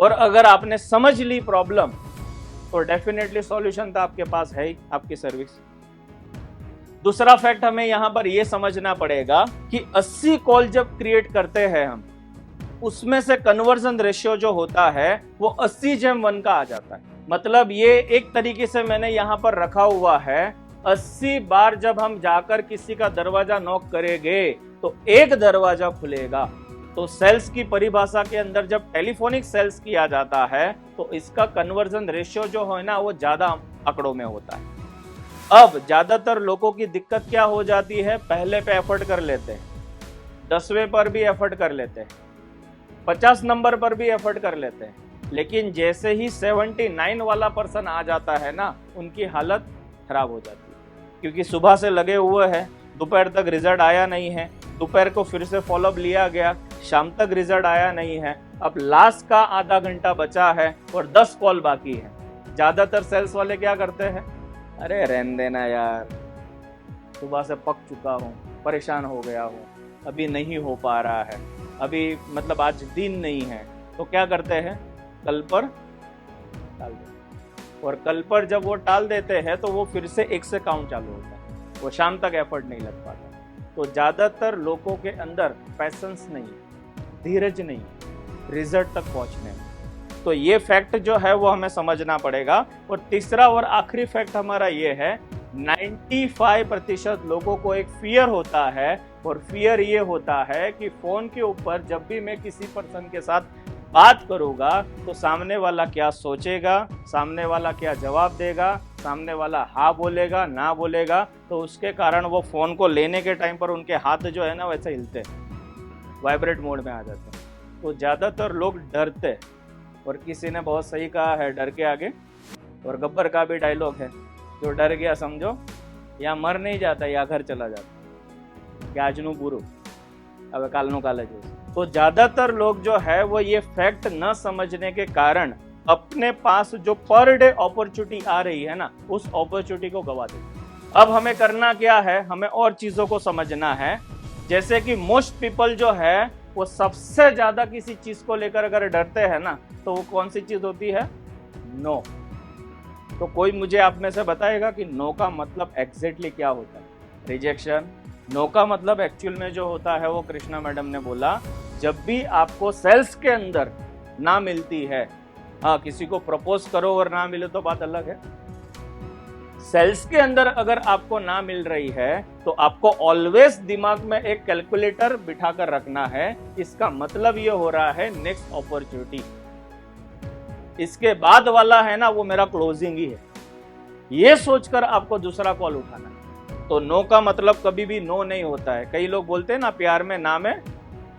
और अगर आपने समझ ली प्रॉब्लम तो डेफिनेटली सॉल्यूशन तो आपके पास है ही, आपकी सर्विस। दूसरा फैक्ट हमें यहां पर यह समझना पड़ेगा कि 80 कॉल जब क्रिएट करते हैं हम, उसमें से कन्वर्जन रेशियो जो होता है वो 80:1 का आ जाता है। मतलब ये एक तरीके से मैंने यहां पर रखा हुआ है, 80 बार जब हम जाकर किसी का दरवाजा नॉक करेंगे तो एक दरवाजा खुलेगा। तो सेल्स की परिभाषा के अंदर जब टेलीफोनिक सेल्स किया जाता है तो इसका कन्वर्जन रेशियो जो है ना वो ज्यादा आंकड़ों में होता है। अब ज्यादातर लोगों की दिक्कत क्या हो जाती है, पहले पे एफर्ट कर लेते हैं, 10वें पर भी एफर्ट कर लेते हैं, 50 नंबर पर भी एफर्ट कर लेते हैं, लेकिन जैसे ही 79 वाला पर्सन आ जाता है ना, उनकी हालत खराब हो जाती है। क्योंकि सुबह से लगे हुए हैं, दोपहर तक रिजल्ट आया नहीं है, दोपहर को फिर से फॉलोअप लिया गया, शाम तक रिजल्ट आया नहीं है, अब लास्ट का आधा घंटा बचा है और 10 कॉल बाकी है। ज्यादातर सेल्स वाले क्या करते हैं, अरे रहने देना यार, सुबह से पक चुका हूँ, परेशान हो गया हूँ, अभी नहीं हो पा रहा है, अभी मतलब आज दिन नहीं है, तो क्या करते हैं, कल पर टाल देते। और कल पर जब वो टाल देते हैं तो वो फिर से 1 से काउंट चालू होता है, वो शाम तक एफर्ट नहीं लग पाता। तो ज्यादातर लोगों के अंदर पैशंस नहीं, धीरज नहीं रिजल्ट तक पहुंचने में। तो ये फैक्ट जो है वो हमें समझना पड़ेगा। और तीसरा और आखिरी फैक्ट हमारा ये है, 95% लोगों को एक फियर होता है, और फियर ये होता है कि फोन के ऊपर जब भी मैं किसी पर्सन के साथ बात करूंगा तो सामने वाला क्या सोचेगा, सामने वाला क्या जवाब देगा, सामने वाला हाँ बोलेगा ना बोलेगा, तो उसके कारण वो फोन को लेने के टाइम पर उनके हाथ जो है ना वैसे हिलते हैं, वाइब्रेट मोड में आ जाते हैं। तो ज्यादातर लोग डरते हैं। और किसी ने बहुत सही कहा है, डर के आगे, और गब्बर का भी डायलॉग है, जो डर गया समझो या मर नहीं जाता या घर चला जाता, क्या आजनू बुरू अब कालनू काले जैसे। तो ज्यादातर लोग जो है वो ये फैक्ट न समझने के कारण अपने पास जो पर डे अपॉर्चुनिटी आ रही है ना, उस अपॉर्चुनिटी को गवा देते। अब हमें करना क्या है, हमें और चीजों को समझना है। जैसे कि मोस्ट पीपल जो है वो सबसे ज्यादा किसी चीज को लेकर अगर डरते हैं ना, तो वो कौन सी चीज होती है, नो। तो कोई मुझे आप में से बताएगा कि नो का मतलब एग्जैक्टली क्या होता है, रिजेक्शन। नो का मतलब एक्चुअल में जो होता है वो कृष्णा मैडम ने बोला, जब भी आपको सेल्स के अंदर ना मिलती है, हाँ किसी को प्रपोज करो और ना मिले तो बात अलग है, सेल्स के अंदर अगर आपको ना मिल रही है तो आपको ऑलवेज दिमाग में एक कैलकुलेटर बिठा कर रखना है। इसका मतलब ये हो रहा है नेक्स्ट अपॉर्चुनिटी, इसके बाद वाला है ना वो मेरा क्लोजिंग ही है, ये सोचकर आपको दूसरा कॉल उठाना है। तो नो का मतलब कभी भी नो नहीं होता है। कई लोग बोलते हैं ना प्यार में ना में,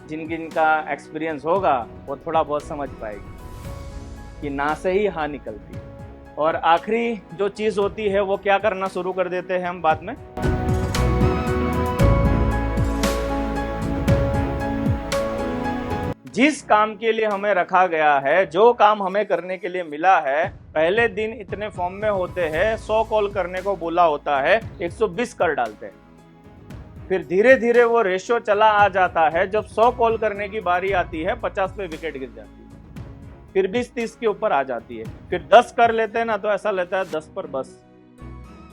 जिनका एक्सपीरियंस होगा वो थोड़ा बहुत समझ पाएगी कि ना से ही हाँ निकलती है। और आखिरी जो चीज होती है वो क्या करना शुरू कर देते हैं हम बाद में, जिस काम के लिए हमें रखा गया है, जो काम हमें करने के लिए मिला है, पहले दिन इतने फॉर्म में होते हैं, 100 कॉल करने को बोला होता है, 120 कर डालते हैं। फिर धीरे धीरे वो रेशियो चला आ जाता है, जब 100 कॉल करने की बारी आती है 50 पे विकेट गिर जाती है, फिर 20-30 के ऊपर आ जाती है, फिर 10 कर लेते हैं ना तो ऐसा लगता है 10 पर बस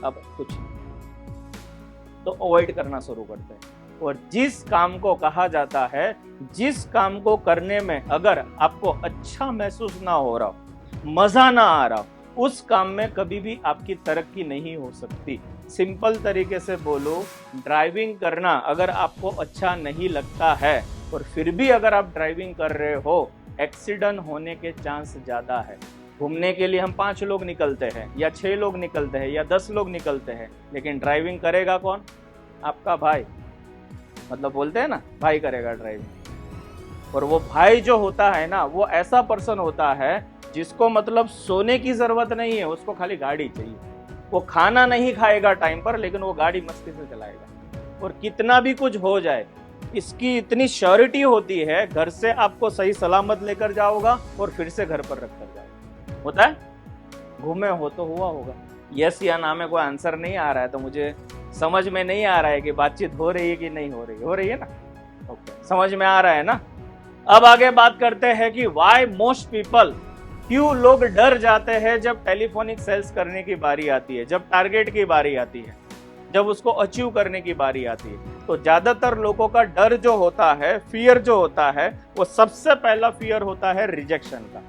अब कुछ नहीं, तो अवॉइड करना शुरू करते हैं। और जिस काम को कहा जाता है, जिस काम को करने में अगर आपको अच्छा महसूस ना हो रहा, मजा ना आ रहा, उस काम में कभी भी आपकी तरक्की नहीं हो सकती। सिंपल तरीके से बोलो, ड्राइविंग करना अगर आपको अच्छा नहीं लगता है और फिर भी अगर आप ड्राइविंग कर रहे हो, एक्सीडेंट होने के चांस ज्यादा है। घूमने के लिए हम 5 लोग निकलते हैं या 6 लोग निकलते हैं या 10 लोग निकलते हैं, लेकिन ड्राइविंग करेगा कौन, आपका भाई, मतलब बोलते हैं ना भाई करेगा ड्राइविंग। और वो भाई जो होता है ना, वो ऐसा पर्सन होता है जिसको मतलब सोने की जरूरत नहीं है, उसको खाली गाड़ी चाहिए। वो खाना नहीं खाएगा टाइम पर, लेकिन वो गाड़ी मस्ती से चलाएगा। और कितना भी कुछ हो जाए, इसकी इतनी श्योरिटी होती है, घर से आपको सही सलामत लेकर जाओगा और फिर से घर पर रख कर जाओगा। होता है, घूमे हो तो हुआ होगा। यस या ना में कोई आंसर नहीं आ रहा है, तो मुझे समझ में नहीं आ रहा है कि बातचीत हो रही है कि नहीं हो रही है ना। ओके, समझ में आ रहा है ना। अब आगे बात करते हैं कि वाई मोस्ट पीपल, क्यों लोग डर जाते हैं जब टेलीफोनिक सेल्स करने की बारी आती है, जब टारगेट की बारी आती है, जब उसको अचीव करने की बारी आती है। तो ज्यादातर लोगों का डर जो होता है, फियर जो होता है, वो सबसे पहला फियर होता है रिजेक्शन का।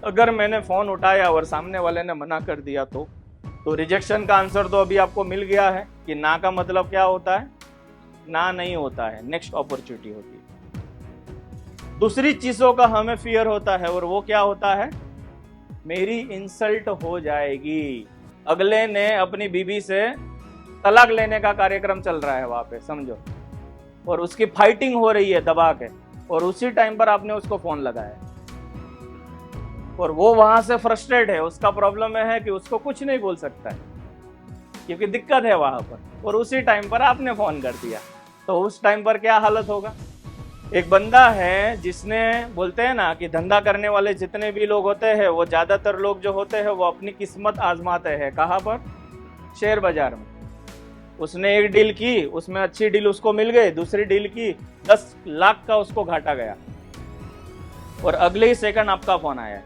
अगर मैंने फोन उठाया और सामने वाले ने मना कर दिया तो रिजेक्शन का आंसर तो अभी आपको मिल गया है कि ना का मतलब क्या होता है, ना नहीं होता है, नेक्स्ट अपॉर्चुनिटी होती है। दूसरी चीजों का हमें फियर होता है और वो क्या होता है, मेरी इंसल्ट हो जाएगी। अगले ने अपनी बीवी से तलाक लेने का कार्यक्रम चल रहा है वहां पे, समझो, और उसकी फाइटिंग हो रही है दबा के, और उसी टाइम पर आपने उसको फोन लगाया और वो वहां से फ्रस्ट्रेट है, उसका प्रॉब्लम है कि उसको कुछ नहीं बोल सकता है क्योंकि दिक्कत है वहां पर, और उसी टाइम पर आपने फोन कर दिया। तो उस टाइम पर क्या हालत होगा। एक बंदा है जिसने, बोलते हैं ना कि धंधा करने वाले जितने भी लोग होते हैं वो ज्यादातर लोग जो होते हैं वो अपनी किस्मत आजमाते हैं। कहाँ पर, शेयर बाजार में। उसने एक डील की, उसमें अच्छी डील उसको मिल गई, दूसरी डील की 10 लाख का उसको घाटा गया, और अगले ही सेकंड आपका फोन आया,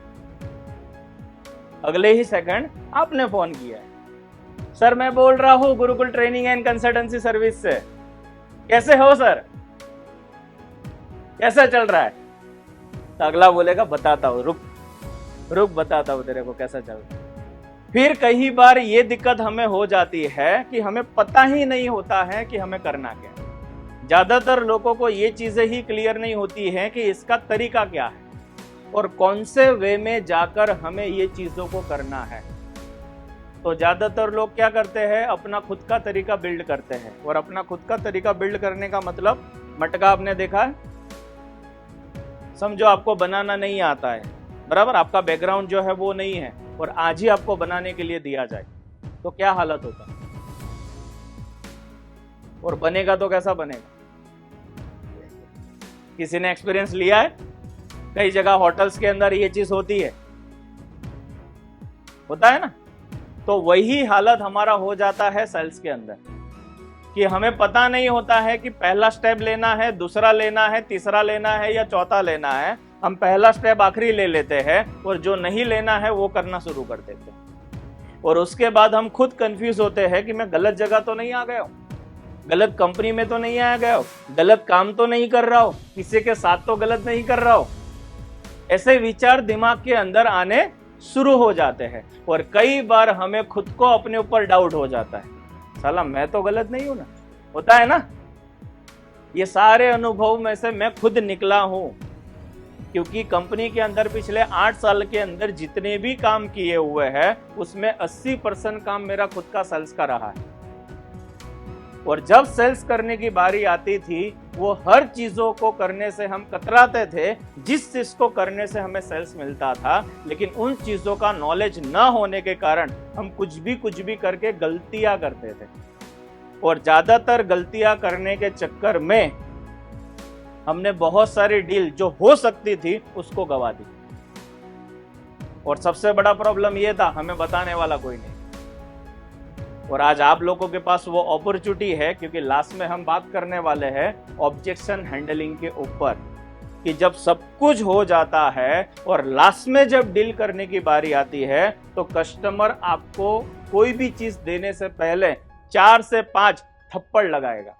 अगले ही सेकंड आपने फोन किया है, सर मैं बोल रहा हूं Gurukul training and consultancy service से, कैसे हो सर, कैसा चल रहा है। तो अगला बोलेगा बताता हूं, रुक बताता हूं तेरे को कैसा चल रहा है। फिर कई बार ये दिक्कत हमें हो जाती है कि हमें पता ही नहीं होता है कि हमें करना क्या है। ज्यादातर लोगों को ये चीजें ही क्लियर नहीं होती है कि इसका तरीका क्या है और कौन से वे में जाकर हमें ये चीजों को करना है। तो ज्यादातर लोग क्या करते हैं, अपना खुद का तरीका बिल्ड करते हैं, और अपना खुद का तरीका बिल्ड करने का मतलब, मटका आपने देखा है, समझो आपको बनाना नहीं आता है, बराबर, आपका बैकग्राउंड जो है वो नहीं है, और आज ही आपको बनाने के लिए दिया जाए तो क्या हालत होता है, और बनेगा तो कैसा बनेगा। किसी ने एक्सपीरियंस लिया है, कई जगह होटल्स के अंदर ये चीज होती है, होता है ना। तो वही हालत हमारा हो जाता है सेल्स के अंदर, कि हमें पता नहीं होता है कि पहला स्टेप लेना है, दूसरा लेना है, तीसरा लेना है या चौथा लेना है। हम पहला स्टेप आखिरी ले लेते हैं और जो नहीं लेना है वो करना शुरू कर देते हैं, और उसके बाद हम खुद कंफ्यूज होते हैं कि मैं गलत जगह तो नहीं आ गया हूं, गलत कंपनी में तो नहीं आ गया हूं, गलत काम तो नहीं कर रहा हूं, किसी के साथ तो गलत नहीं कर रहा हूं। ऐसे विचार दिमाग के अंदर आने शुरू हो जाते हैं, और कई बार हमें खुद को अपने ऊपर डाउट हो जाता है, साला मैं तो गलत नहीं हूं ना, होता है ना। ये सारे अनुभव में से मैं खुद निकला हूं, क्योंकि कंपनी के अंदर पिछले 8 साल के अंदर जितने भी काम किए हुए हैं उसमें 80% काम मेरा खुद का सेल्स का रहा है। और जब सेल्स करने की बारी आती थी वो हर चीजों को करने से हम कतराते थे, जिस चीज को करने से हमें सेल्स मिलता था, लेकिन उन चीजों का नॉलेज न होने के कारण हम कुछ भी करके गलतियां करते थे, और ज्यादातर गलतियां करने के चक्कर में हमने बहुत सारी डील जो हो सकती थी उसको गवा दी। और सबसे बड़ा प्रॉब्लम यह था, हमें बताने वाला कोई नहीं। और आज आप लोगों के पास वो अपॉर्चुनिटी है, क्योंकि लास्ट में हम बात करने वाले हैं ऑब्जेक्शन हैंडलिंग के ऊपर, कि जब सब कुछ हो जाता है और लास्ट में जब डील करने की बारी आती है तो कस्टमर आपको कोई भी चीज देने से पहले 4 से 5 थप्पड़ लगाएगा।